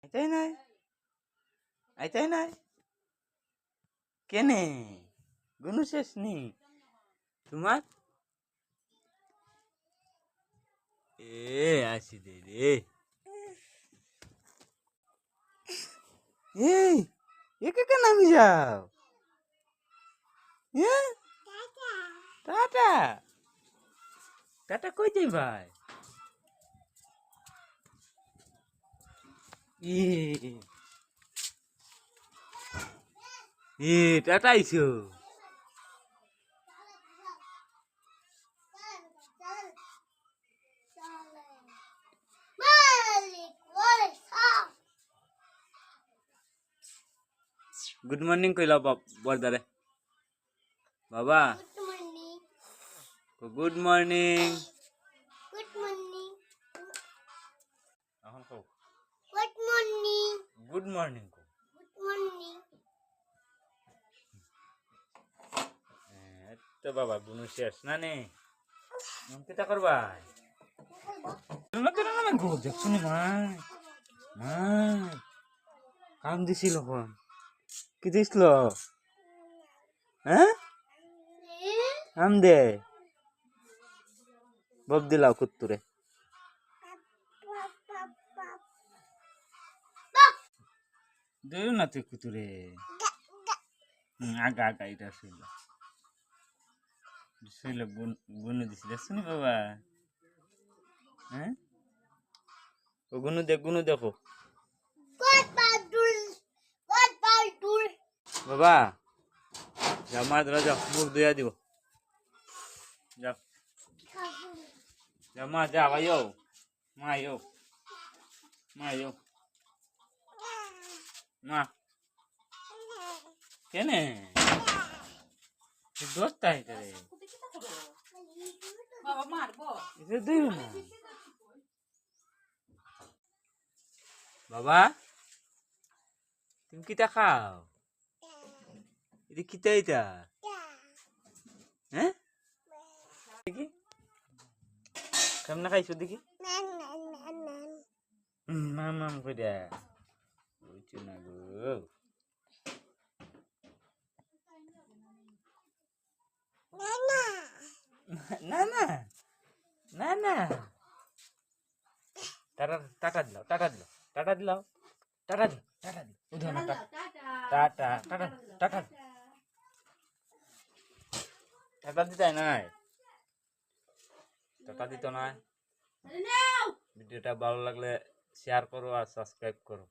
আইতাই নাই আইতাই নাই কেনে গুনু শেষ নি তোমার এ আসি দে রে এই একে কেন নামি যাও হ্যাঁ টাটা টাটা কই যাই ভাই টাটা আইছো গুড মর্নিং কইলা বরদারে বাবা গুড মর্নিং এখন কও গুড মর্নিং তো বাবা গুনু শেষ না নে কেটা করবা দেখছো নি মাই মাই কাম দিছিল কোন কি দিছিল হ্যাঁ আম দে বব দিলাও কুত্তুরে দেও না তুই কুতুরে আগা আগা এটা শুইল শুইল গুনু দিছি দেখছো নি বাবা হ্যাঁ ও গুনু দেখো বাবা যাও মার ধরা যাও মুখ ধুয়া দিব যাও যাও মা যাও আয়ো মা আয়ো মা আয়ো মা কেনে দোস্ত আইতে রে বাবা মারবো এটা দিও না বাবা তুমি কিটা খাও এটা কিটা এটা হ্যাঁ দেখি কেমন খাইছো দেখি মাম কইরা বুঝছো না গো না না না না টাটা দিলাও টাটা দিলাও টাটা দিলাও টাটা দিলাও টাটা দিলাও উঠো না টাটা টাটা টাটা টাটা দিতে নাই টাটা দিত নাই ভিডিওটা ভালো লাগলে শেয়ার করো আর সাবস্ক্রাইব করো।